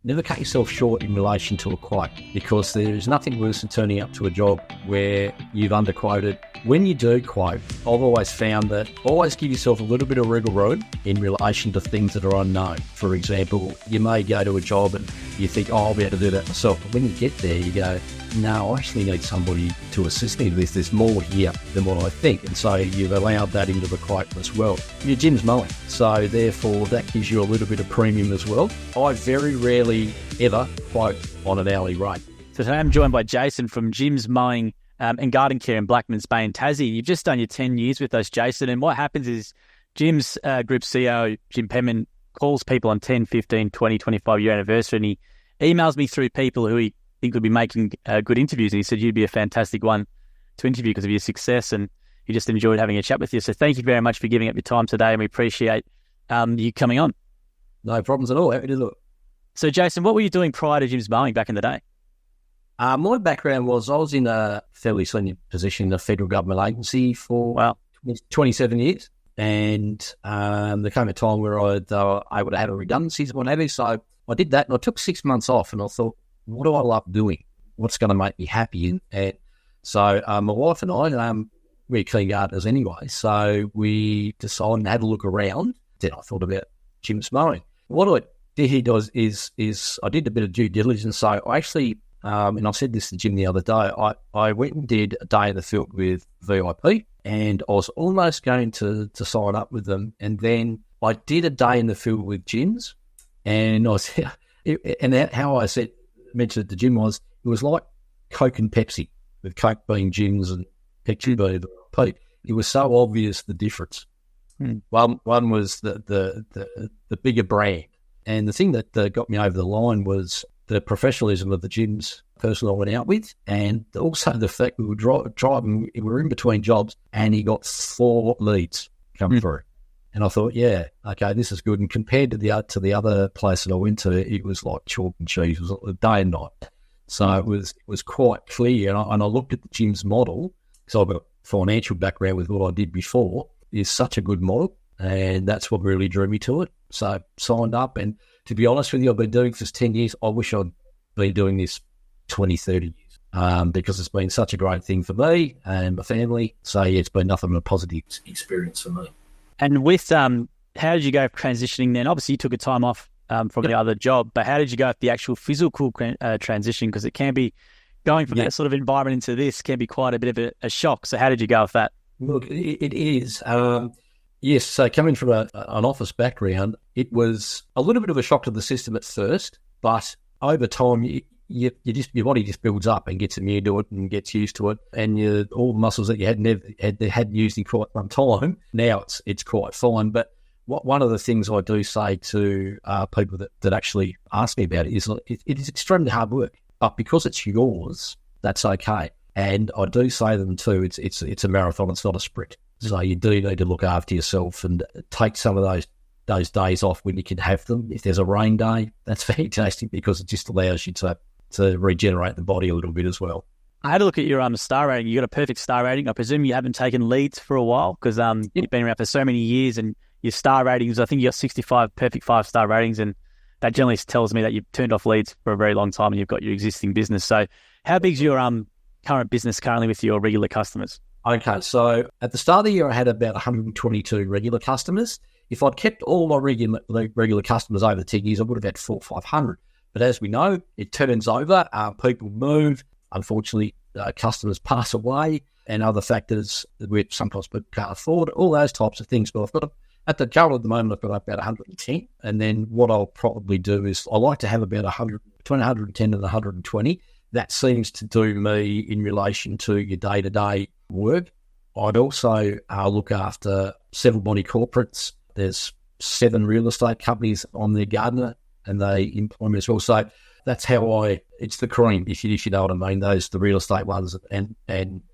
never cut yourself short in relation to a quote, because there's nothing worse than turning up to a job where you've underquoted. When you do quote, I've always found that always give yourself a little bit of wriggle room in relation to things that are unknown. For example, you may go to a job and you think, oh, I'll be able to do that myself. But when you get there, you go, no, I actually need somebody to assist me with this. There's more here than what I think. And so you've allowed that into the quote as well. Your gym's mowing. So therefore, that gives you a little bit of premium as well. I very rarely ever quote on an hourly rate. So today I'm joined by Jason from Jim's Mowing and Garden Care in Blackmans Bay and Tassie. You've just done your 10 years with us, Jason. And what happens is Jim's group CEO, Jim Penman, calls people on 10, 15, 20, 25-year anniversary, and he emails me through people who he think would be making good interviews. And he said, you'd be a fantastic one to interview because of your success. And he just enjoyed having a chat with you. So thank you very much for giving up your time today. And we appreciate you coming on. No problems at all. Happy to do it. So Jason, what were you doing prior to Jim's Mowing back in the day? My background was I was in a fairly senior position in a federal government agency for 27 years. And there came a time where I were able to have a redundancies and what have you. So I did that and I took 6 months off and I thought, what do I love doing? What's going to make me happy? And so my wife and I, we're keen gardeners anyway. So we decided and had a look around. Then I thought about Jim's Mowing. What I did is I did a bit of due diligence. So I actually, and I said this to Jim the other day, I went and did a day in the field with VIP and I was almost going to sign up with them. And then I did a day in the field with Jim's and I was, and how I mentioned it to Jim was, it was like Coke and Pepsi, with Coke being Jim's and Pepsi being VIP. It was so obvious the difference. One was the bigger brand. And the thing that got me over the line was the professionalism of the Jim's person I went out with, and also the fact we were driving, we were in between jobs, and he got 4 leads come through. And I thought, yeah, okay, this is good. And compared to the other place that I went to, it was like chalk and cheese. It was day and night. So it was quite clear. And I looked at the Jim's model, because I've got a financial background with what I did before. It's such a good model, and that's what really drew me to it. So signed up, and to be honest with you, I've been doing this 10 years. I wish I'd been doing this 20, 30 years because it's been such a great thing for me and my family. So yeah, it's been nothing but a positive experience for me. And with, how did you go transitioning then? Obviously, you took a time off from the other job, but how did you go with the actual physical transition? Because it can be, going from that sort of environment into this can be quite a bit of a shock. So how did you go with that? Look, it is. Yes, so coming from an office background, it was a little bit of a shock to the system at first, but over time, your body just builds up and gets immune to it and gets used to it, and all the muscles that you hadn't used in quite some time, now it's quite fine. But one of the things I do say to people that actually ask me about it is it is extremely hard work, but because it's yours, that's okay. And I do say to them too, it's a marathon, it's not a sprint. So you do need to look after yourself and take some of those days off when you can have them. If there's a rain day, that's fantastic because it just allows you to regenerate the body a little bit as well. I had a look at your star rating. You got a perfect star rating. I presume you haven't taken leads for a while because you've been around for so many years, and your star ratings, I think you got 65 perfect 5-star ratings, and that generally tells me that you've turned off leads for a very long time and you've got your existing business. So how big's your current business currently with your regular customers? Okay, so at the start of the year, I had about 122 regular customers. If I'd kept all my regular customers over the 10 years, I would have had 400 or 500. But as we know, it turns over. People move. Unfortunately, customers pass away, and other factors which sometimes people can't afford. All those types of things. But I've got at the current at the moment, I've got about 110. And then what I'll probably do is I like to have about 100, between 110 and 120. That seems to do me in relation to your day-to-day work. I'd also look after several body corporates. There's 7 real estate companies on their gardener, and they employ me as well. So that's how it's the cream, if you know what I mean. Those the real estate ones, and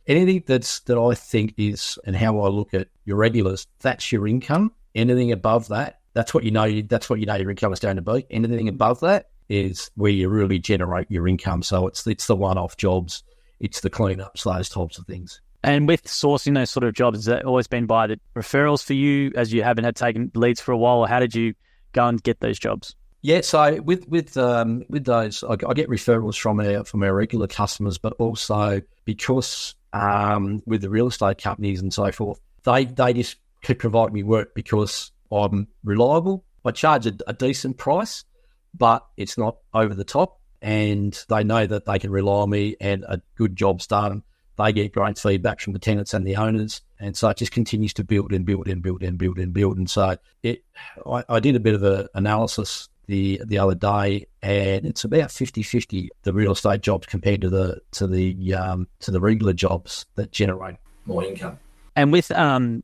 anything that I think is, and how I look at your regulars, that's your income. Anything above that, that's what you know your income is going to be. Anything above that is where you really generate your income. So it's the one-off jobs, it's the cleanups, those types of things. And with sourcing those sort of jobs, has that always been by the referrals for you, as you haven't had taken leads for a while, or how did you go and get those jobs? Yeah, so with those, I get referrals from our regular customers, but also because with the real estate companies and so forth, they just keep providing me work because I'm reliable. I charge a decent price, but it's not over the top, and they know that they can rely on me, and a good job's done. They get great feedback from the tenants and the owners, and so it just continues to build and build and build and build and build. And so I did a bit of an analysis the other day, and it's about 50-50 the real estate jobs compared to the regular jobs that generate more income. And with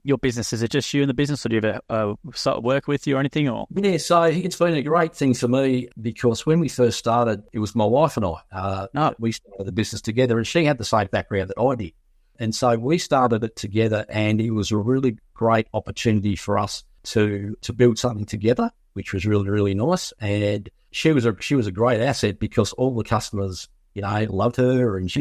your business, is it just you in the business, or do you have a sort of work with you or anything? Or yeah, so it's been a great thing for me because when we first started, it was my wife and I. We started the business together, and she had the same background that I did, and so we started it together, and it was a really great opportunity for us to build something together, which was really, really nice. And she was a great asset because all the customers, loved her, and she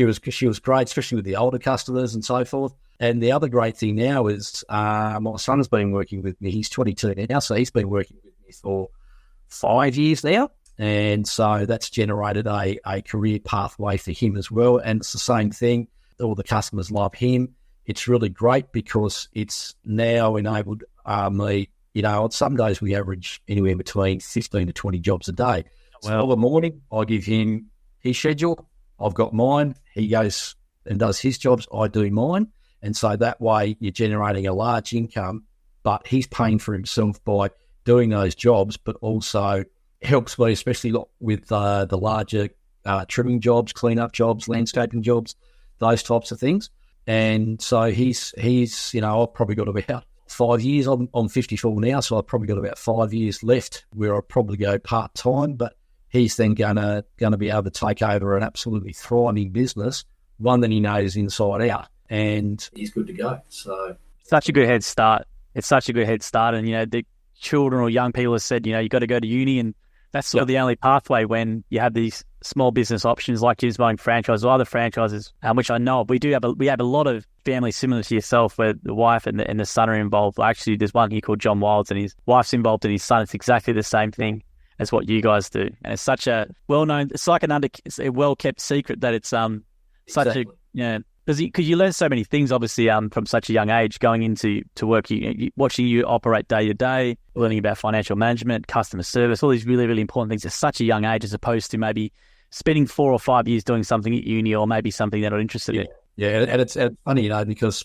was great, especially with the older customers and so forth. And the other great thing now is my son's been working with me. He's 22 now, so he's been working with me for 5 years now. And so that's generated a career pathway for him as well. And it's the same thing. All the customers love him. It's really great because it's now enabled me, on some days we average anywhere between 15 to 20 jobs a day. So all the morning I give him his schedule. I've got mine. He goes and does his jobs. I do mine. And so that way you're generating a large income, but he's paying for himself by doing those jobs, but also helps me, especially with the larger trimming jobs, cleanup jobs, landscaping jobs, those types of things. And so he's I've probably got about 5 years. I'm 54 now, so I've probably got about 5 years left where I'll probably go part-time, but he's then gonna be able to take over an absolutely thriving business, one that he knows inside out, and he's good to go. So such a good head start. It's such a good head start, and the children or young people have said, you got to go to uni, and that's sort of the only pathway when you have these small business options like Jim's Mowing franchise or other franchises, which I know of. We have a lot of families similar to yourself where the wife and the son are involved. Actually, there's one here called John Wilds, and his wife's involved in his son. It's exactly the same thing as what you guys do, and it's such a well-known. It's like it's a well-kept secret that it's such a because you learn so many things obviously from such a young age going into work. Watching you operate day to day, learning about financial management, customer service, all these really, really important things at such a young age, as opposed to maybe spending 4 or 5 years doing something at uni or maybe something they're not interested in. Yeah, and it's funny,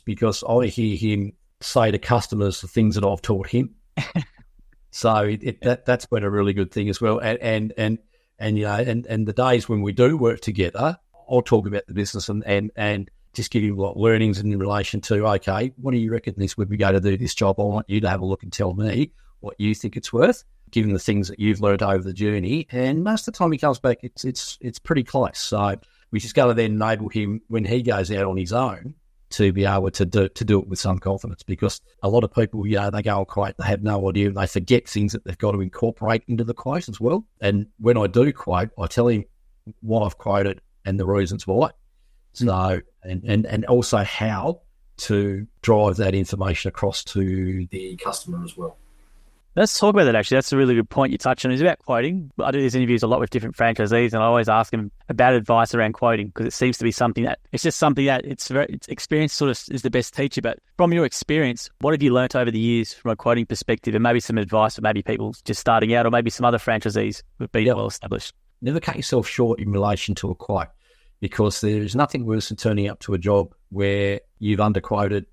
because I hear him say to customers the things that I've taught him. So that's been a really good thing as well. And the days when we do work together, I'll talk about the business and just give you learnings in relation to, okay, what do you reckon this when we go to do this job? I want you to have a look and tell me what you think it's worth, given the things that you've learned over the journey. And most of the time he comes back, it's pretty close. So we just got to then enable him when he goes out on his own to be able to do it with some confidence, because a lot of people, they go on quote, they have no idea, and they forget things that they've got to incorporate into the quote as well. And when I do quote, I tell him what I've quoted and the reasons why. So, and also how to drive that information across to the customer as well. Let's talk about that, actually. That's a really good point you touched on. It's about quoting. I do these interviews a lot with different franchisees, and I always ask them about advice around quoting, because it seems to be something that it's experience sort of is the best teacher. But from your experience, what have you learnt over the years from a quoting perspective, and maybe some advice for maybe people just starting out, or maybe some other franchisees who've been well established? Never cut yourself short in relation to a quote, because there's nothing worse than turning up to a job where you've underquoted,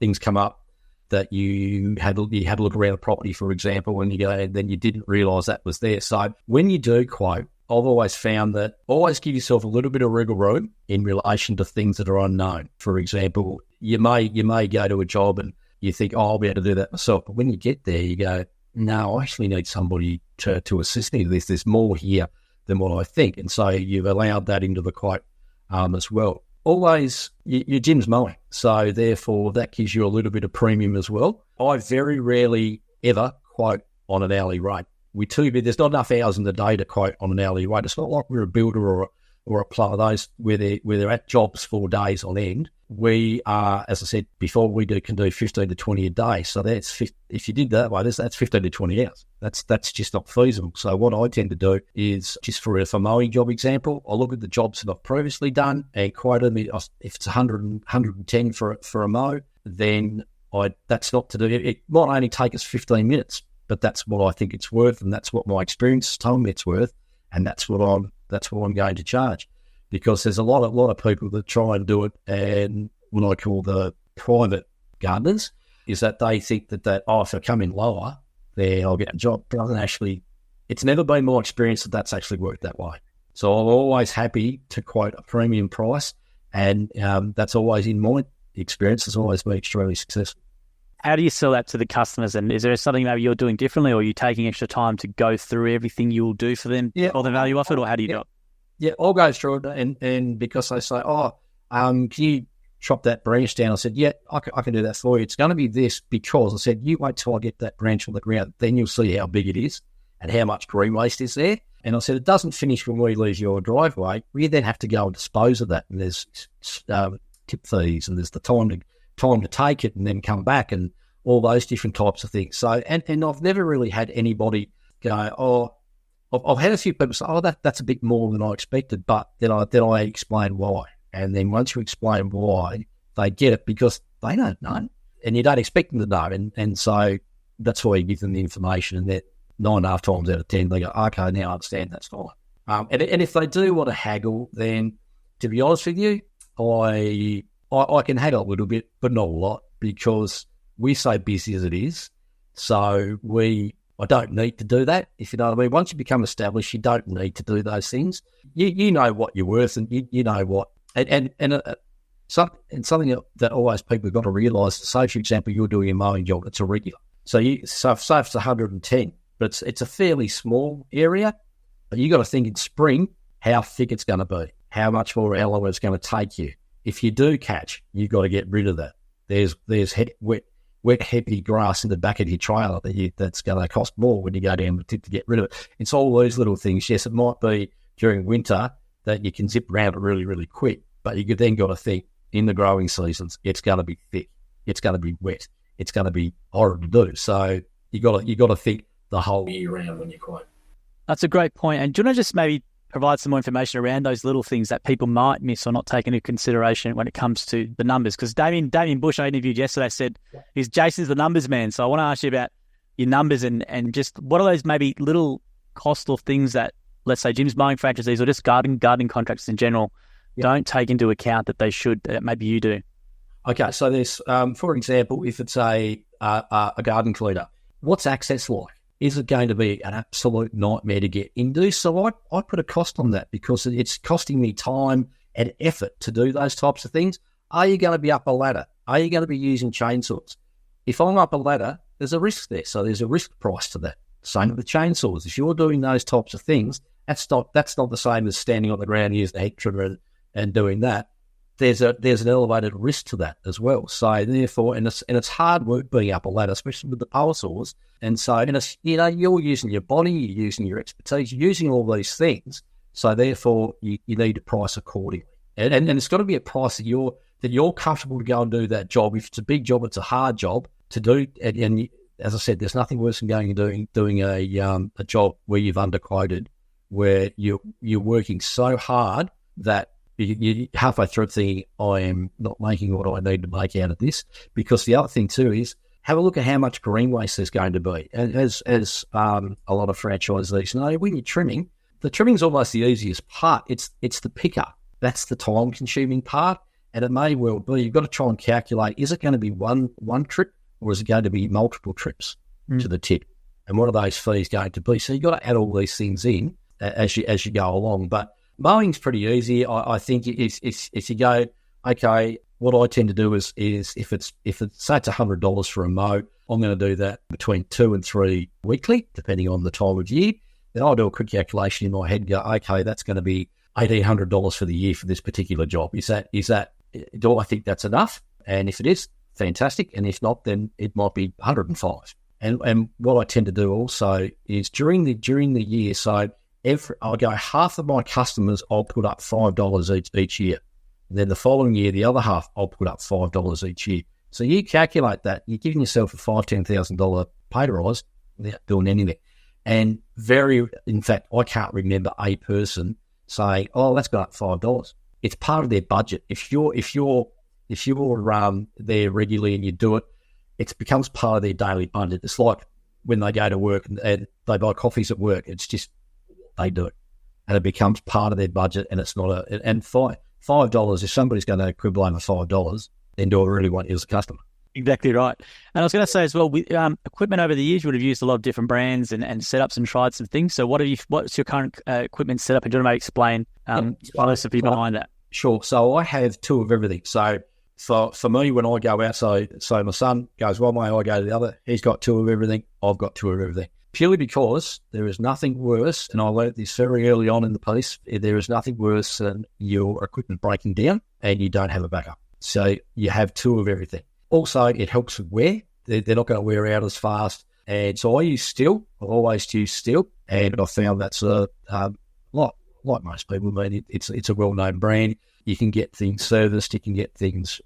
things come up that you had a look around the property, for example, and then you didn't realise that was there. So when you do quote, I've always found that always give yourself a little bit of wriggle room in relation to things that are unknown. For example, you may go to a job and you think, I'll be able to do that myself. But when you get there, you go, no, I actually need somebody to assist me with this. There's more here than what I think. And so you've allowed that into the quote as well. Always, your Jim's Mowing. So therefore, that gives you a little bit of premium as well. I very rarely ever quote on an hourly rate. There's not enough hours in the day to quote on an hourly rate. It's not like we're a builder or or apply those where they're at jobs 4 days on end, we are, as I said before, can do 15 to 20 a day. So if you did that way, that's 15 to 20 hours. That's just not feasible. So what I tend to do is, just for a mowing job example, I look at the jobs that I've previously done and quote them. If it's 110 for a mow, then that's not to do. It might only take us 15 minutes, but that's what I think it's worth, and that's what my experience has told me it's worth, and that's what I'm going to charge. Because there's a lot of people that try and do it, and what I call the private gardeners, is that they think that if I come in lower, then I'll get a job. It's never been my experience that that's actually worked that way. So I'm always happy to quote a premium price, and that's always, in my experience, has always been extremely successful. How do you sell that to the customers? And is there something maybe you're doing differently, or are you taking extra time to go through everything you'll do for them for the value of it, or how do you do it? Yeah, I'll go through it, and because they say, can you chop that branch down? I said, yeah, I can do that for you. It's going to be this, because I said, you wait till I get that branch on the ground, then you'll see how big it is and how much green waste is there. And I said, it doesn't finish when we leave your driveway. We then have to go and dispose of that, and there's tip fees, and there's the time to take it and then come back, and all those different types of things. So, and I've never really had anybody go, I've had a few people say, that's a bit more than I expected, but then I explain why. And then once you explain why, they get it, because they don't know, and you don't expect them to know. And so that's why you give them the information, and that 9.5 times out of 10, they go, okay, now I understand, that's fine. And if they do want to haggle, then to be honest with you, I can haggle a little bit, but not a lot, because we're so busy as it is. So I don't need to do that, if you know what I mean. Once you become established, you don't need to do those things. You know what you're worth, and you know what. And something that always people have got to realise. So, for example, you're doing a mowing job, it's a regular. So if it's 110, but it's a fairly small area. But you got to think in spring how thick it's going to be, how much more long it's going to take you. If you do catch, you've got to get rid of that. There's wet, heavy grass in the back of your trailer that's going to cost more when you go down to get rid of it. It's all those little things. Yes, it might be during winter that you can zip around it really, really quick, but you then got to think in the growing seasons, it's going to be thick, it's going to be wet, it's going to be horrid to do. So you got to think the whole year round when you quote. That's a great point. And do you want to just maybe provide some more information around those little things that people might miss or not take into consideration when it comes to the numbers? Because Damien Bush, I interviewed yesterday, said Jason's the numbers man. So I want to ask you about your numbers and just what are those maybe little costly things that, let's say, Jim's mowing franchisees or just gardening contractors in general don't take into account that they should, that maybe you do? Okay, so there's, for example, if it's a garden cleaner, what's access like? Is it going to be an absolute nightmare to get into? So I put a cost on that, because it's costing me time and effort to do those types of things. Are you going to be up a ladder? Are you going to be using chainsaws? If I'm up a ladder, there's a risk there. So there's a risk price to that. Same with chainsaws. If you're doing those types of things, that's not the same as standing on the ground using a heat trimmer and doing that. There's an elevated risk to that as well. So therefore, and it's hard work being up a ladder, especially with the power saws. And so, you're using your body, you're using your expertise, you're using all these things. So therefore, you need to price accordingly. And it's got to be a price that you're comfortable to go and do that job. If it's a big job, it's a hard job to do. And as I said, there's nothing worse than going and doing a job where you've underquoted, where you're working so hard that you halfway through thinking, I am not making what I need to make out of this. Because the other thing too is, have a look at how much green waste there's going to be. And as a lot of franchisees know, when you're trimming, the trimming's almost the easiest part. It's the picker. That's the time-consuming part. And it may well be, you've got to try and calculate, is it going to be one trip, or is it going to be multiple trips to the tip? And what are those fees going to be? So you've got to add all these things in as you go along. But mowing's pretty easy. I think if you go, okay, what I tend to do is if it's say it's $100 for a mow, I'm going to do that between 2 and 3 weekly, depending on the time of year. Then I'll do a quick calculation in my head and go, okay, that's going to be $1,800 for the year for this particular job. Do I think that's enough? And if it is, fantastic. And if not, then it might be 105. And what I tend to do also is during the year, so I go, half of my customers, I'll put up $5 each year. And then the following year, the other half, I'll put up $5 each year. So you calculate that, you're giving yourself a $5,000, $10,000 pay rise without doing anything. And in fact, I can't remember a person saying, "Oh, let's go up $5." It's part of their budget. If you're there regularly and you do it, it becomes part of their daily budget. It's like when they go to work and they buy coffees at work. It's just they do it, and it becomes part of their budget. And it's not $5. If somebody's going to quibble over $5, then do I really want you as a customer? Exactly right. And I was going to say as well, with equipment over the years, you would have used a lot of different brands and setups and tried some things. So what's your current equipment setup? And do you want to explain philosophy behind that? Sure. So I have two of everything. So for me, when I go out, so my son goes one way, I go to the other. He's got two of everything. I've got two of everything. Purely because there is nothing worse, and I learned this very early on in the piece, there is nothing worse than your equipment breaking down and you don't have a backup. So you have two of everything. Also, it helps with wear. They're not going to wear out as fast. And so I use steel. I've always used steel. And I found that's like most people, I mean, it's a well-known brand. You can get things serviced. You can get things,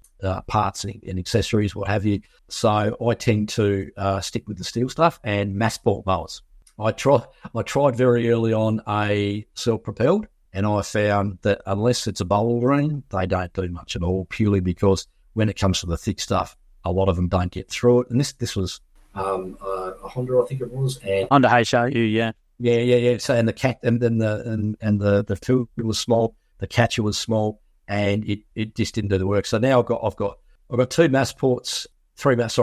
parts and accessories, what have you. So I tend to stick with the steel stuff and mass-bought mowers. I tried very early on a self-propelled, and I found that unless it's a bowling green, they don't do much at all, purely because when it comes to the thick stuff, a lot of them don't get through it. And this was a Honda, I think it was. And Honda HRU, yeah. Yeah. So and the cat and then the filter was small, the catcher was small, and it just didn't do the work. So now I've got two mass ports, three mass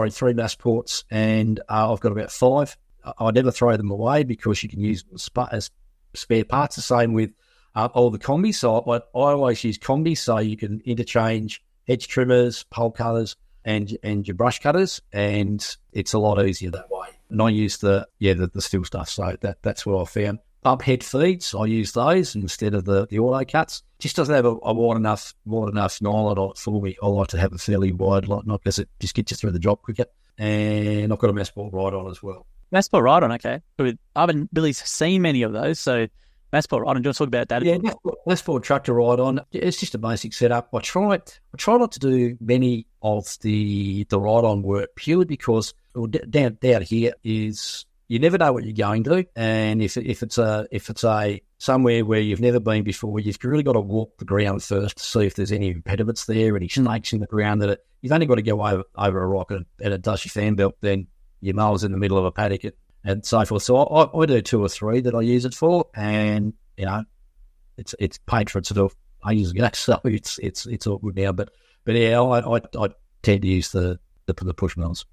ports, and I've got about five. I never throw them away because you can use them as spare parts. The same with all the combis. So I always use combis, so you can interchange edge trimmers, pole cutters, and your brush cutters, and it's a lot easier that way. And I use the steel stuff, so that's what I found. Bump head feeds, I use those instead of the auto cuts. Just doesn't have a wide enough nylon on it for me. I like to have a fairly wide, not because it just gets you through the job quicker. And I've got a mass ball ride on as well. Mass ball ride on, okay. I haven't really seen many of those, so mass ball ride on. Do you want to talk about that? Yeah, mass ball truck to ride on. It's just a basic setup. I try not to do many of the ride on work purely because down here is you never know what you're going to, and if it's a somewhere where you've never been before, you've really got to walk the ground first to see if there's any impediments there, any snakes in the ground you've only got to go over a rock and it does your fan belt, then your mower's in the middle of a paddock and so forth. So I do two or three that I use it for, and it's paid for itself ages ago, so it's all good now. But yeah, I tend to use the push mowers.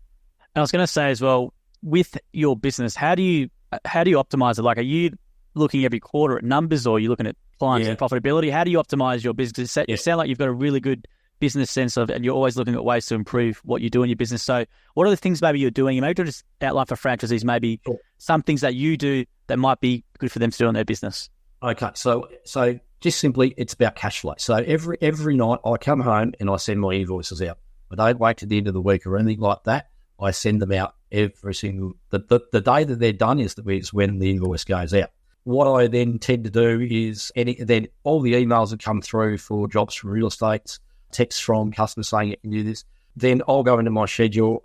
And I was going to say as well, with your business, how do you optimize it? Like, are you looking every quarter at numbers, or are you looking at clients and profitability? How do you optimize your business? You sound like you've got a really good business sense and you're always looking at ways to improve what you do in your business. So what are the things maybe you're doing? Maybe just outline for franchisees maybe some things that you do that might be good for them to do in their business. Okay, so just simply, it's about cash flow. So every night I come home and I send my invoices out. I don't wait to the end of the week or anything like that. I send them out every single the day that they're done is when the invoice goes out. What I then tend to do is then all the emails that come through for jobs from real estate, texts from customers saying you can do this, then I'll go into my schedule,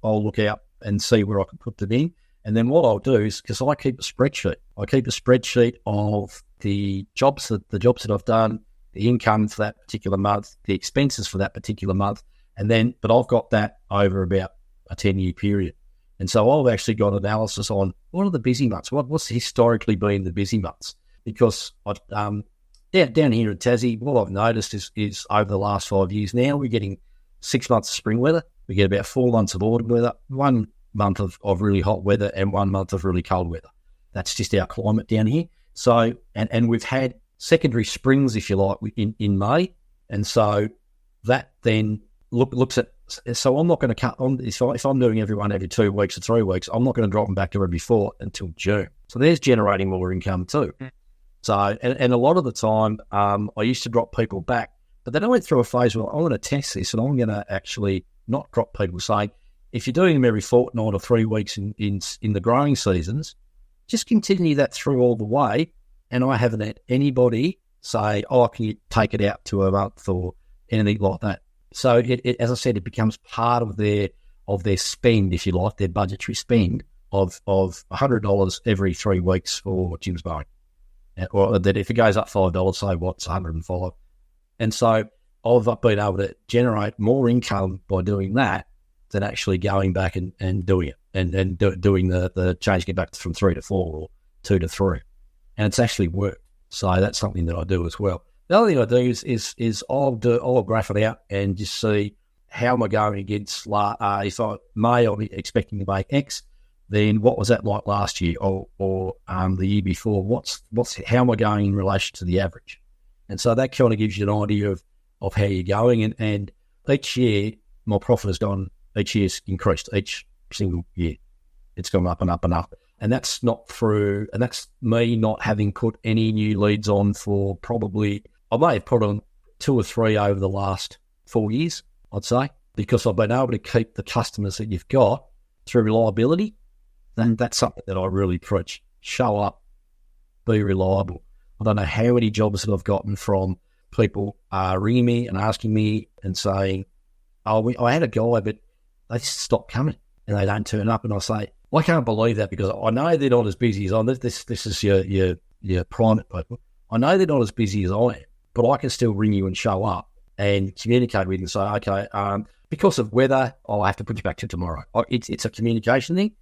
I'll look out and see where I can put them in. And then what I'll do is, because I keep a spreadsheet of the jobs that I've done, the income for that particular month, the expenses for that particular month, but I've got that over about a 10-year period. And so I've actually got analysis on what are the busy months, what's historically been the busy months. Because down here in Tassie, what I've noticed is over the last 5 years now, we're getting 6 months of spring weather. We get about 4 months of autumn weather, 1 month of really hot weather, and 1 month of really cold weather. That's just our climate down here. So, and we've had secondary springs, if you like, in May. And so that then looks at, so I'm not going to cut on, if I'm doing everyone every 2 weeks or 3 weeks, I'm not going to drop them back to every 4 until June. So there's generating more income too. So, and a lot of the time, I used to drop people back, but then I went through a phase where I'm going to test this and I'm going to actually not drop people, saying, if you're doing them every fortnight or 3 weeks in the growing seasons, just continue that through all the way. And I haven't had anybody say, oh, can you take it out to a month or anything like that. So it as I said, it becomes part of their spend, if you like, their budgetary spend of $100 every 3 weeks for Jim's Mowing. Or that if it goes up $5, say what's $105. And so I've been able to generate more income by doing that than actually going back and doing it and doing the changing it back from 3 to 4 or 2 to 3. And it's actually worked. So that's something that I do as well. The other thing I do is I'll graph it out and just see how am I going against, if I'm expecting to make X, then what was that like last year or the year before? How am I going in relation to the average? And so that kind of gives you an idea of how you're going. And each year, my profit has gone, each year's increased, each single year. It's gone up and up and up. And that's that's me not having put any new leads on for probably, I may have put on 2 or 3 over the last 4 years, I'd say, because I've been able to keep the customers that you've got through reliability. And that's something that I really preach. Show up, be reliable. I don't know how many jobs that I've gotten from people ringing me and asking me and saying, oh, I had a guy, but they just stopped coming and they don't turn up. And I say, well, I can't believe that because I know they're not as busy as I am. This is your private people. I know they're not as busy as I am, but I can still ring you and show up and communicate with you and say, okay, because of weather, I'll have to put you back to tomorrow. It's a communication thing,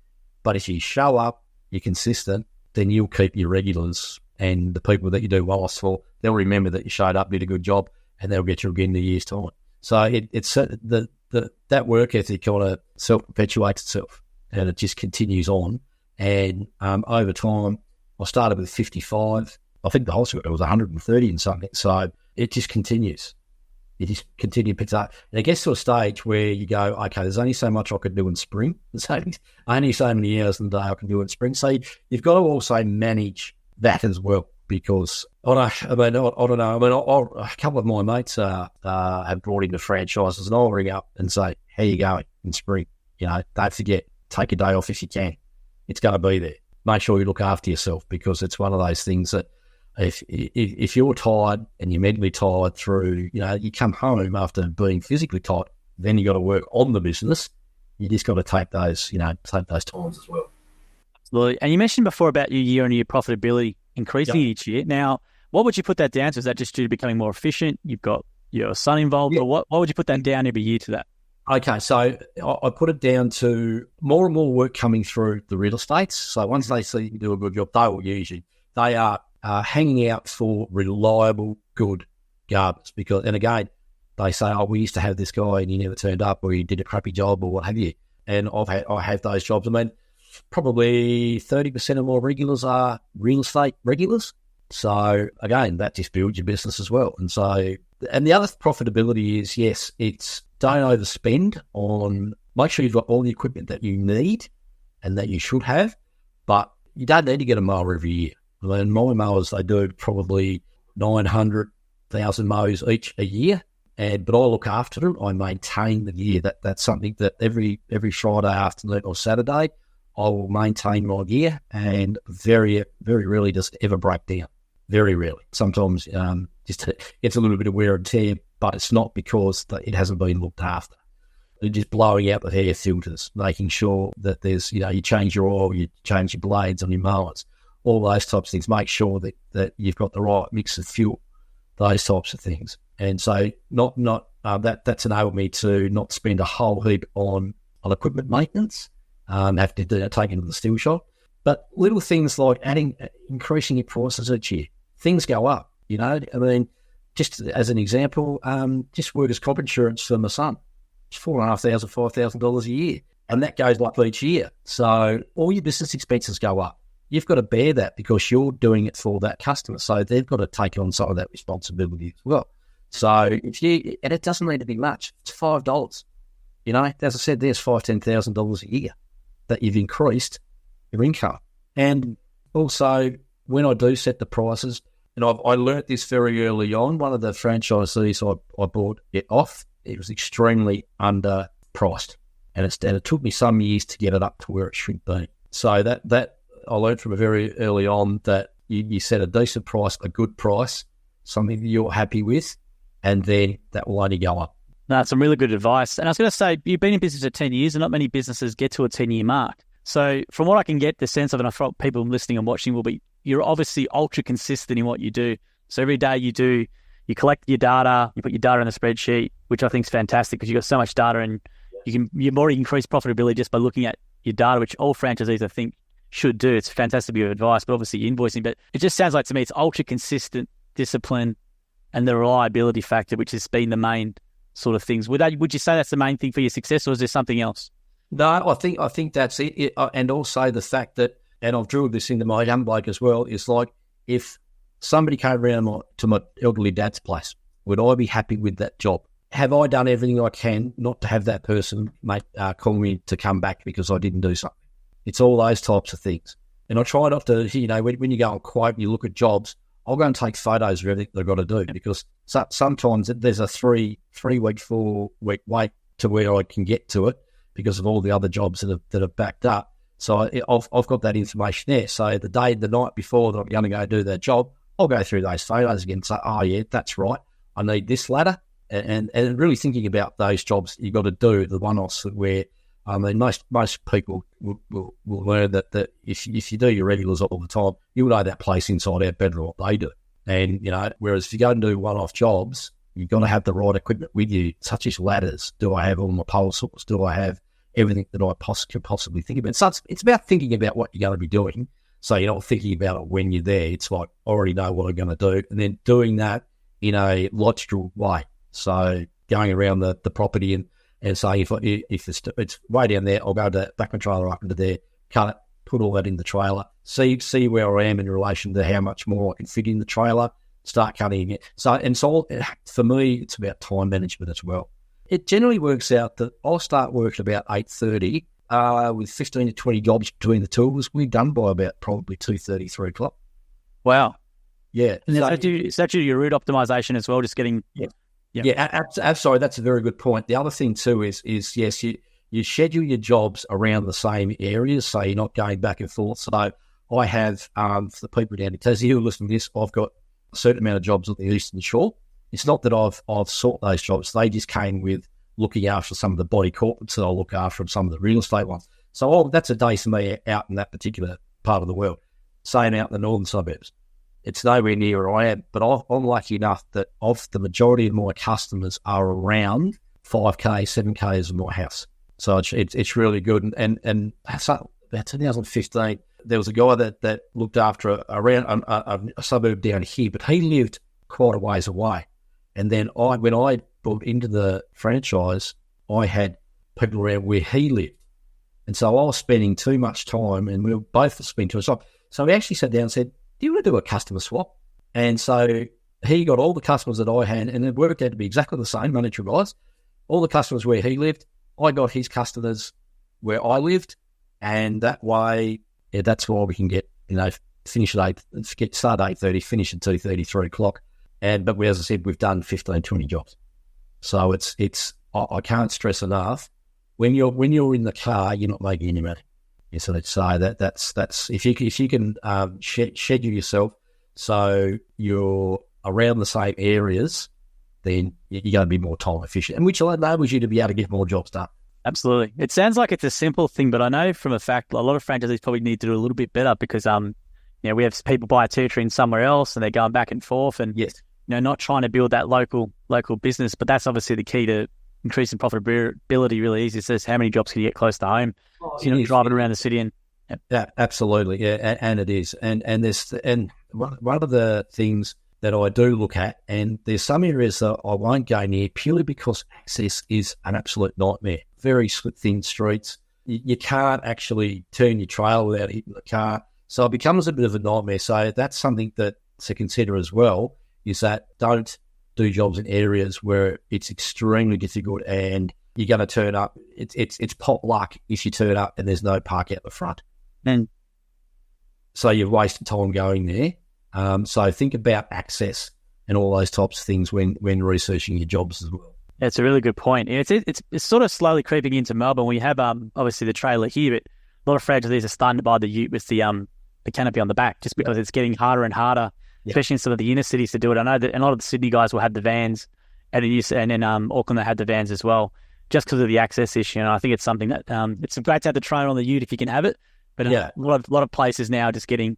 but if you show up, you're consistent, then you'll keep your regulars and the people that you do well for, they'll remember that you showed up, did a good job, and they'll get you again in a year's time. So it's that work ethic kind of self-perpetuates itself. And it just continues on. And over time, I started with 55. I think the whole script was 130 and something. So it just continues. It just continues, picks up. And it gets to a stage where you go, okay, there's only so much I can do in spring. There's only so many hours in the day I can do in spring. So you've got to also manage that as well. Because I don't know. A couple of my mates have brought into franchises, and I'll ring up and say, how you going in spring? Don't forget. Take a day off if you can. It's going to be there. Make sure you look after yourself because it's one of those things that if you're tired and you're mentally tired through, you come home after being physically tired, then you got to work on the business. You just got to take those times as well. Absolutely. And you mentioned before about your year-on-year profitability increasing each year. Now, what would you put that down to? Is that just due to becoming more efficient? You've got your son involved, or what would you put that down every year to that? Okay, so I put it down to more and more work coming through the real estates. So once they see you do a good job, they will use you. They are hanging out for reliable, good gardeners. And again, they say, oh, we used to have this guy and he never turned up or he did a crappy job or what have you. And I have those jobs. I mean, probably 30% of my regulars are real estate regulars. So again, that just builds your business as well. And the other profitability is, yes, it's don't overspend on, make sure you've got all the equipment that you need and that you should have, but you don't need to get a mower every year. I mean, my mowers, they do probably 900,000 mows each a year, but I look after them. I maintain the gear. That's something that every Friday afternoon or Saturday, I will maintain my gear, and very, very rarely does it ever break down. Very rarely. Sometimes just it's a little bit of wear and tear, but it's not because it hasn't been looked after. They're just blowing out the air filters, making sure that there's, you change your oil, you change your blades on your mowers, all those types of things. Make sure that you've got the right mix of fuel, those types of things. And so that's enabled me to not spend a whole heap on equipment maintenance, have to take it to the steel shop. But little things like increasing your prices each year. Things go up, I mean, just as an example, just workers' comp insurance for my son. It's $4,500, $5,000 a year. And that goes up each year. So all your business expenses go up. You've got to bear that because you're doing it for that customer. So they've got to take on some of that responsibility as well. So and it doesn't need to be much. It's $5. As I said, there's $5,000, $10,000 a year that you've increased your income. And also, when I do set the prices, and I learnt this very early on, one of the franchisees I bought it off, it was extremely underpriced. And it took me some years to get it up to where it should be. So that I learned from very early on that you set a decent price, a good price, something that you're happy with, and then that will only go up. No, that's some really good advice. And I was going to say, you've been in business for 10 years and not many businesses get to a 10-year mark. So from what I can get the sense of, and I thought people listening and watching will be, you're obviously ultra consistent in what you do. So every day you collect your data, you put your data in the spreadsheet, which I think is fantastic because you've got so much data and you've already increased profitability just by looking at your data, which all franchisees, I think, should do. It's a fantastic bit of advice, but obviously invoicing. But it just sounds like to me it's ultra consistent, discipline, and the reliability factor, which has been the main sort of things. Would you say that's the main thing for your success, or is there something else? No, I think that's it. And also the fact that, and I've drilled this into my young bloke as well, is like if somebody came around to my elderly dad's place, would I be happy with that job? Have I done everything I can not to have that person call me to come back because I didn't do something? It's all those types of things. And I try not to, when you go on quote and you look at jobs, I'll go and take photos of everything they've got to do because sometimes there's a 3 week, 4 week wait to where I can get to it because of all the other jobs that have backed up. So I've got that information there. So the night before that I'm going to go do that job, I'll go through those photos again and say, oh yeah, that's right. I need this ladder. And really thinking about those jobs you've got to do, the one-offs where, I mean, most people will learn that if you do your regulars all the time, you'll know that place inside out better than what they do. And, whereas if you go and do one-off jobs, you've got to have the right equipment with you, such as ladders. Do I have all my pole saws? Do I have everything that I can possibly think about? So it's about thinking about what you're going to be doing. So you're not thinking about it when you're there. It's like, I already know what I'm going to do. And then doing that in a logical way. So going around the property and saying if it's way down there, I'll go to back my trailer up into there, cut it, put all that in the trailer, see where I am in relation to how much more I can fit in the trailer, start cutting it. So for me, it's about time management as well. It generally works out that I'll start work at about 8:30 with 15 to 20 jobs between the two of us. We're done by about probably 2:30, 3 o'clock. Wow. Yeah. And is that due to your route optimization as well, just getting... Yeah. Yeah, sorry, that's a very good point. The other thing too is yes, you schedule your jobs around the same areas, so you're not going back and forth. So I have, for the people down in Tassie who are listening to this, I've got a certain amount of jobs on the Eastern Shore. It's not that I've sought those jobs; they just came with looking after some of the body corporates that I look after and some of the real estate ones. So that's a day for me out in that particular part of the world. Same out in the northern suburbs. It's nowhere near where I am, but I'm lucky enough that of the majority of my customers are around 5K, 7K of my house. So it's really good. And so about 2015, there was a guy that looked after around a suburb down here, but he lived quite a ways away. And then when I brought into the franchise, I had people around where he lived. And so I was spending too much time, and we were both spending too much time. So we actually sat down and said, do you want to do a customer swap? And so he got all the customers that I had, and it worked out to be exactly the same, monetary-wise. All the customers where he lived, I got his customers where I lived, and that way, that's why we can get, finish at 8, start at 8:30, finish at 2:30, 3 o'clock. But as I said, we've done 15, 20 jobs. So I can't stress enough. When you're in the car, you're not making any money. So let's say that's if you can schedule yourself so you're around the same areas, then you're going to be more time efficient, and which enables you to be able to get more jobs done. Absolutely. It sounds like it's a simple thing, but I know from a fact a lot of franchisees probably need to do a little bit better because we have people buy a territory in somewhere else and they're going back and forth and yes, not trying to build that local business. But that's obviously the key to increasing profitability really easy. It says how many jobs can you get close to home? So you're not driving around the city and yeah, absolutely, yeah, and it is, and one of the things that I do look at, and there's some areas that I won't go near purely because access is an absolute nightmare. Very thin streets, you can't actually turn your trailer without hitting the car, so it becomes a bit of a nightmare. So that's something that to consider as well. Is that don't do jobs in areas where it's extremely difficult and you're going to turn up. It's pot luck if you turn up and there's no park out the front. And so you've wasted time going there. So think about access and all those types of things when researching your jobs as well. That's a really good point. It's sort of slowly creeping into Melbourne. We have obviously the trailer here, but a lot of franchisees are starting to buy the ute with the the canopy on the back, just because it's getting harder and harder, especially in some of the inner cities to do it. I know that a lot of the Sydney guys will have the vans, and in Auckland they had the vans as well, just because of the access issue. And I think it's something that it's great to have the trainer on the ute if you can have it, but a lot of places now are just getting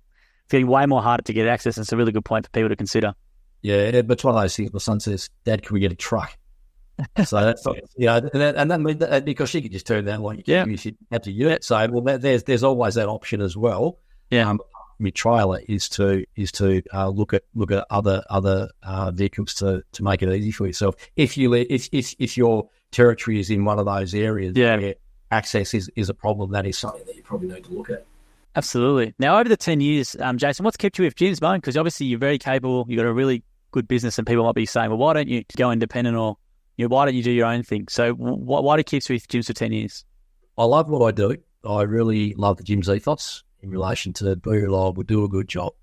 way more harder to get access, and it's a really good point for people to consider. Yeah, but it's one of those things. My son says, "Dad, can we get a truck?" So that's and that because she could just turn that like you should have to use it. So there's always that option as well. Yeah, my trailer is to look at other vehicles to make it easy for yourself. If your territory is in one of those areas where access is a problem, that is something that you probably need to look at. Absolutely. Now, over the 10 years, Jason, what's kept you with Jim's Mowing? Because obviously you're very capable, you've got a really good business, and people might be saying, well, why don't you go independent, or why don't you do your own thing? So why do you keep you with Jim's for 10 years? I love what I do. I really love the Jim's ethos in relation to be reliable, do a good job.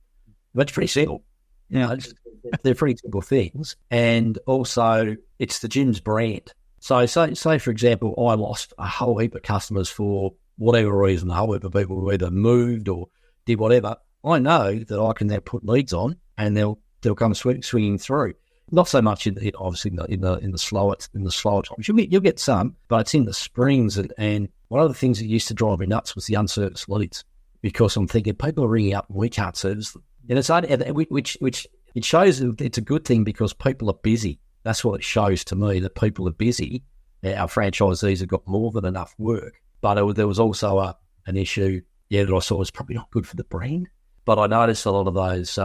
But it's pretty simple. They're pretty simple things. And also, it's the Jim's brand. So say for example, I lost a whole heap of customers for whatever reason, a whole heap of people who either moved or did whatever. I know that I can then put leads on, and they'll come swinging through. Not so much in the slower times. You'll get some, but it's in the springs. And one of the things that used to drive me nuts was the unserviced leads, because I'm thinking people are ringing up and we can't service them. And it's which it shows it's a good thing, because people are busy. That's what it shows to me, that people are busy. Our franchisees have got more than enough work. But there was also an issue, that I saw was probably not good for the brand. But I noticed a lot of those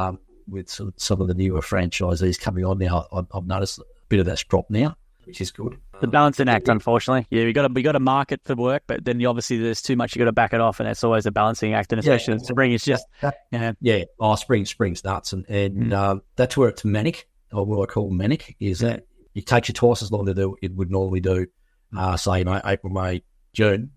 with some of the newer franchisees coming on now. I've noticed a bit of that's dropped now, which is good. The balancing act, unfortunately. Yeah, we got to market for work, but then obviously there's too much you got to back it off, and it's always a balancing act. And especially in spring, it's just spring's nuts, and that's where it's manic, or what I call manic, is that it takes you twice as long to do it would normally do. Say April, May, June,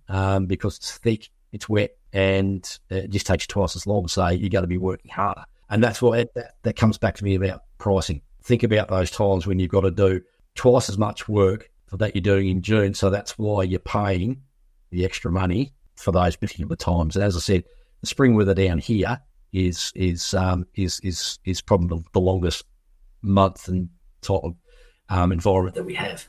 because it's thick, it's wet, and it just takes you twice as long. So you got to be working harder. And that's why that comes back to me about pricing. Think about those times when you've got to do twice as much work for that you're doing in June. So that's why you're paying the extra money for those particular times. And as I said, the spring weather down here is probably the longest month and type of environment that we have.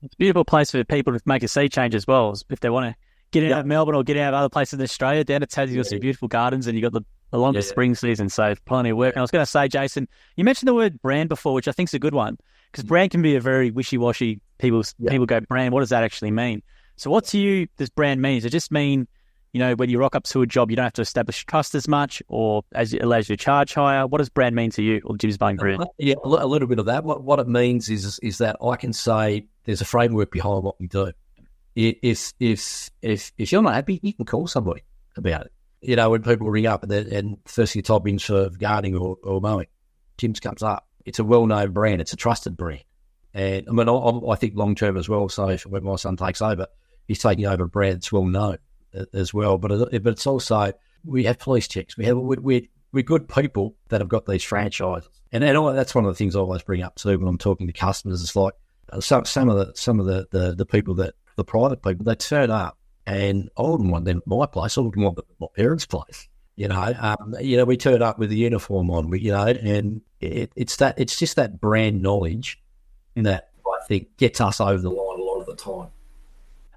It's a beautiful place for people to make a sea change as well, if they want to get out of Melbourne or get out of other places in Australia. Down to Tassie, you've got some beautiful gardens, and you've got the longest spring season, so plenty of work. And I was going to say, Jason, you mentioned the word brand before, which I think is a good one, because brand can be a very wishy-washy. People go, brand, what does that actually mean? So what to you does brand mean? Does it just mean, when you rock up to a job, you don't have to establish trust as much, or as it allows you to charge higher? What does brand mean to you, or the Jim's Mowing brand? Yeah, a little bit of that. What it means is that I can say there's a framework behind what we do. If you're not happy, you can call somebody about it. When people ring up and first you type in for gardening or mowing, Jim's comes up. It's a well-known brand. It's a trusted brand. And I mean, I think long-term as well. So when my son takes over, he's taking over a brand that's well-known as well. But it's also, we have police checks. We're good people that have got these franchises. And that's one of the things I always bring up too when I'm talking to customers. It's like some of the people the private people, they turn up, and I wouldn't want them at my place. I wouldn't want them at my parents' place. We turn up with the uniform on, and it's just that brand knowledge that I think gets us over the line a lot of the time.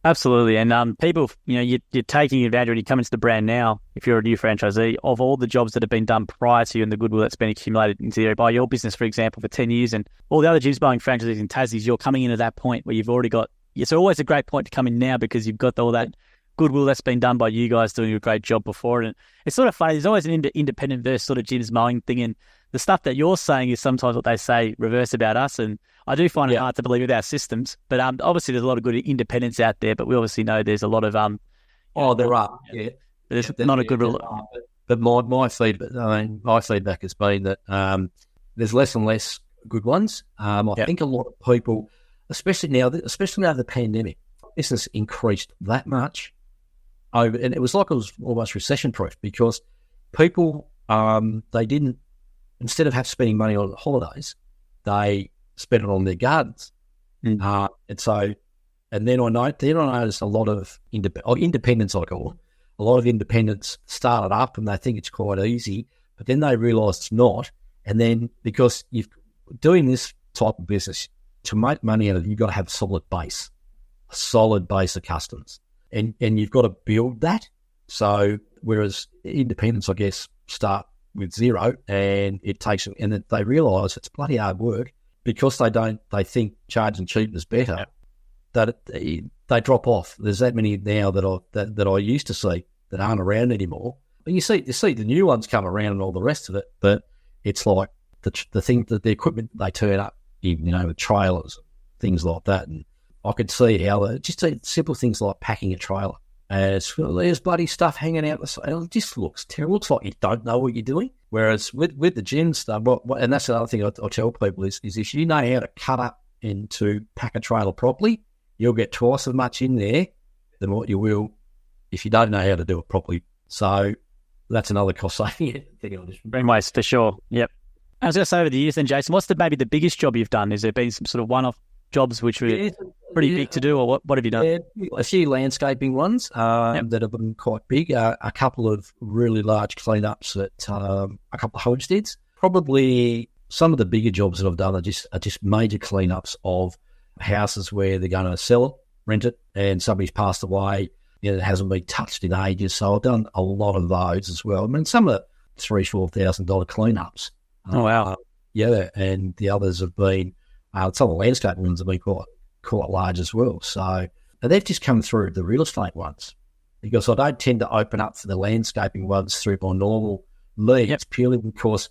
Absolutely. And people, you're taking advantage when you come into the brand now, if you're a new franchisee, of all the jobs that have been done prior to you and the goodwill that's been accumulated into there by your business, for example, for 10 years, and all the other Jim's Mowing franchisees in Tassie's, you're coming in at that point where you've already got. It's always a great point to come in now, because you've got all that goodwill that's been done by you guys doing a great job before. And it's sort of funny. There's always an independent versus sort of Jim's Mowing thing. And the stuff that you're saying is sometimes what they say reverse about us. And I do find it hard to believe with our systems. But obviously there's a lot of good independents out there. But we obviously know there's a lot of... there are, yeah. There's not a good... But my feedback has been that there's less and less good ones. I think a lot of people... Especially now the pandemic, business increased that much over, and it was like it was almost recession-proof, because people they didn't, instead of spending money on holidays, they spent it on their gardens, and then I noticed a lot of independents, I call them, a lot of independents start it up and they think it's quite easy, but then they realise it's not. And then because you're doing this type of business, to make money out of it, you've got to have a solid base of customers. And you've got to build that. So whereas independents, I guess, start with zero and it takes them, and they realise it's bloody hard work because they think charging cheap is better, that they drop off. There's that many now that I used to see that aren't around anymore. But you see the new ones come around and all the rest of it, but it's like the thing that the equipment they turn up, even, with trailers, things like that. And I could see how just simple things like packing a trailer. There's bloody stuff hanging out the side. It just looks terrible. It looks like you don't know what you're doing. Whereas with the gym stuff, and that's another thing I tell people is if you know how to cut up and to pack a trailer properly, you'll get twice as much in there than what you will if you don't know how to do it properly. So that's another cost saving thing. Green waste for sure. Yep. I was going to say, over the years then, Jason, what's maybe the biggest job you've done? Has there been some sort of one-off jobs which were pretty big to do, or what have you done? Yeah, a few landscaping ones that have been quite big, a couple of really large cleanups at a couple of homesteads. Probably some of the bigger jobs that I've done are just major cleanups of houses where they're going to sell it, rent it, and somebody's passed away. It hasn't been touched in ages, so I've done a lot of those as well. I mean, some of the $3,000-$4,000 cleanups. Oh wow! Yeah, and the others have been some of the landscape ones have been quite large as well. So they've just come through the real estate ones because I don't tend to open up for the landscaping ones through my normal leads purely because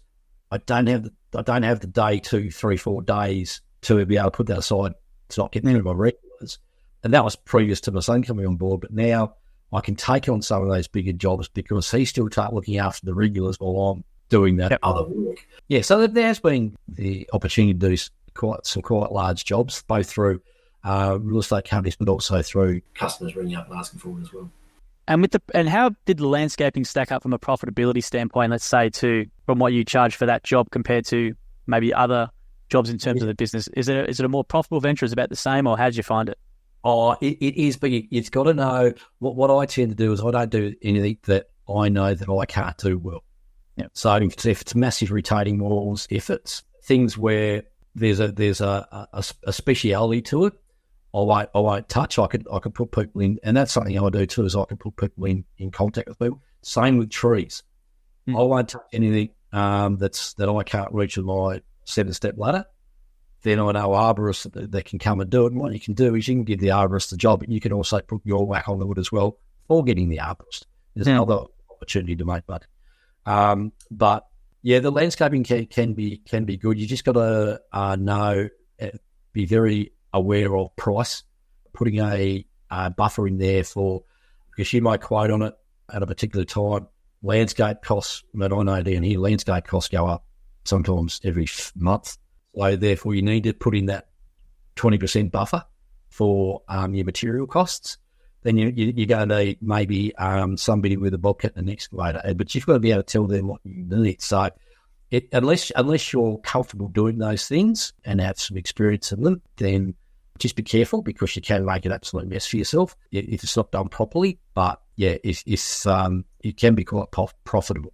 I don't have the day 2, 3, 4 days to be able to put that aside to not get through my regulars. And that was previous to my son coming on board, but now I can take on some of those bigger jobs because he's still looking after the regulars while I'm doing that other work. Yeah, so there has been the opportunity to do some quite large jobs, both through real estate companies, but also through customers ringing up and asking for it as well. And how did the landscaping stack up from a profitability standpoint, let's say, from what you charge for that job compared to maybe other jobs in terms of the business? Is it a more profitable venture? Is it about the same, or how did you find it? Oh, it is, but you've got to know what I tend to do is I don't do anything that I know that I can't do well. Yep. So if it's massive retaining walls, if it's things where there's a speciality to it, I won't touch. I can put people in, and that's something I do too. Is I can put people in contact with people. Same with trees. I won't touch anything that I can't reach with my 7-step ladder. Then I know arborists that can come and do it. And what you can do is you can give the arborist the job, but you can also put your whack on the wood as well for getting the arborist. There's another opportunity to make money. But yeah, the landscaping can be good. You just got to be very aware of price, putting a buffer in there because you might quote on it at a particular time. Landscape costs, but I know down here, landscape costs go up sometimes every month. So therefore you need to put in that 20% buffer for your material costs. Then you're going to need maybe somebody with a bobcat and an excavator, but you've got to be able to tell them what you need. So unless you're comfortable doing those things and have some experience in them, then just be careful because you can make an absolute mess for yourself if it's not done properly. But yeah, it can be quite profitable.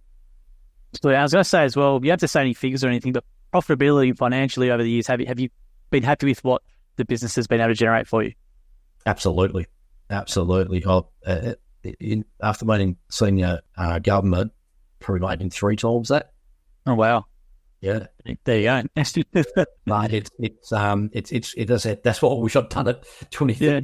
So I was going to say as well, you have to say any figures or anything, but profitability financially over the years, have you been happy with what the business has been able to generate for you? Absolutely. After making senior government, probably making 3 times that. Oh wow! Yeah, there you go. But that's what we should have done at 20. Yeah,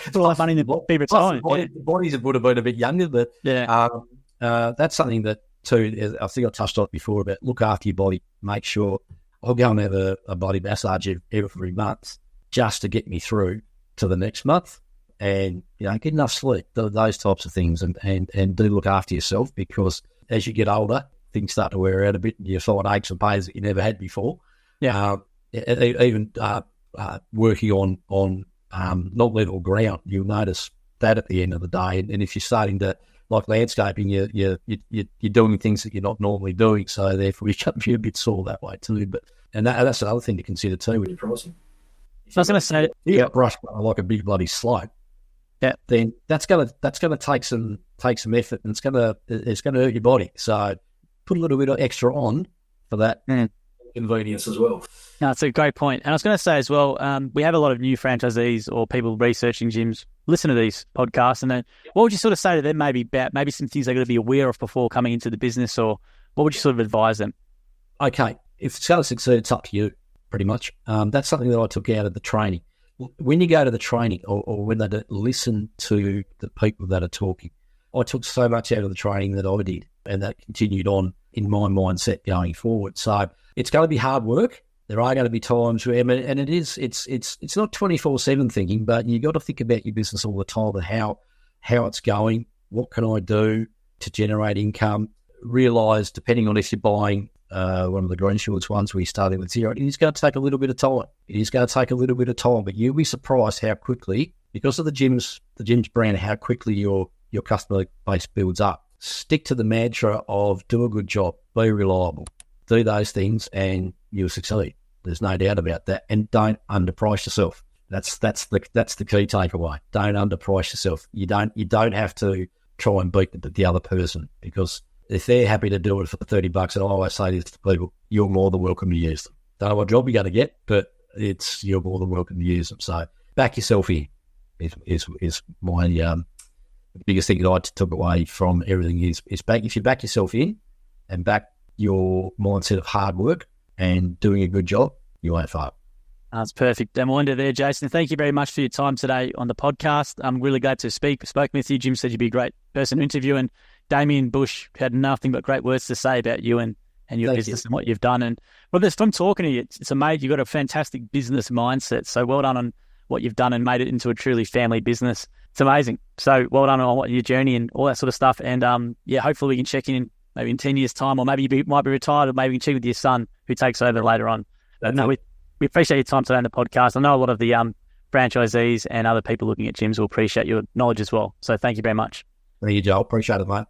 it's a lot of money in the people time. The bodies would have been a bit younger, but that's something that too. I think I touched on it before about look after your body. Make sure I'll go and have a body massage every month just to get me through to the next month. And get enough sleep, those types of things, and do look after yourself because as you get older, things start to wear out a bit, and you find aches and pains that you never had before. Yeah, even working on not level ground, you'll notice that at the end of the day. And if you're starting to like landscaping, you're doing things that you're not normally doing, so therefore you can be a bit sore that way too. But that's another thing to consider too when you're pricing. So I was going to say, you got brush like a big bloody slope. Yeah, then that's gonna take some take some effort, and it's gonna hurt your body. So put a little bit of extra on for that convenience as well. No, that's a great point. And I was going to say as well, we have a lot of new franchisees or people researching gyms listen to these podcasts, and then what would you sort of say to them maybe about maybe some things they're going to be aware of before coming into the business, or what would you sort of advise them? Okay, if it's going to succeed, it's up to you, pretty much. That's something that I took out of the training. When you go to the training or when they listen to the people that are talking, I took so much out of the training that I did, and that continued on in my mindset going forward. So it's going to be hard work. There are going to be times where, and it's not 24/7 thinking, but you got to think about your business all the time and how it's going. What can I do to generate income? Realise, depending on if you're buying one of the green shorts ones where you're starting with zero, it is going to take a little bit of time. But you'll be surprised how quickly, because of the gyms brand, how quickly your customer base builds up. Stick to the mantra of do a good job, be reliable, do those things, and you'll succeed. There's no doubt about that. And don't underprice yourself. That's the key takeaway. Don't underprice yourself. You don't have to try and beat the other person, because if they're happy to do it for $30, and I always say this to people, you're more than welcome to use them. Don't know what job you're going to get, but you're more than welcome to use them. So back yourself in is my the biggest thing that I took away from everything is back. If you back yourself in and back your mindset of hard work and doing a good job, you won't fail. That's perfect. And we'll end it there, Jason. Thank you very much for your time today on the podcast. I'm really glad to spoke with you. Jim said you'd be a great person to interview, and Damien Bush had nothing but great words to say about you and your business and what you've done. And well, from talking to you, it's amazing. You've got a fantastic business mindset. So well done on what you've done and made it into a truly family business. It's amazing. So well done on your journey and all that sort of stuff. And hopefully we can check in maybe in 10 years' time, or maybe you might be retired, or maybe we can check with your son who takes over later on. But no, we appreciate your time today on the podcast. I know a lot of the franchisees and other people looking at gyms will appreciate your knowledge as well. So thank you very much. Thank you, Joel. Appreciate it, mate.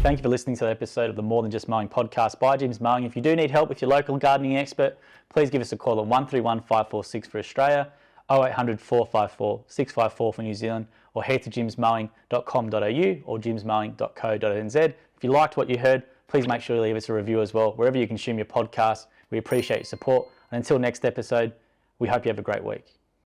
Thank you for listening to the episode of the More Than Just Mowing podcast by Jim's Mowing. If you do need help with your local gardening expert, please give us a call at 131 546 for Australia, 0800 454 654 for New Zealand, or head to jimsmowing.com.au or jimsmowing.co.nz. If you liked what you heard, please make sure you leave us a review as well, wherever you consume your podcast. We appreciate your support. And until next episode, we hope you have a great week.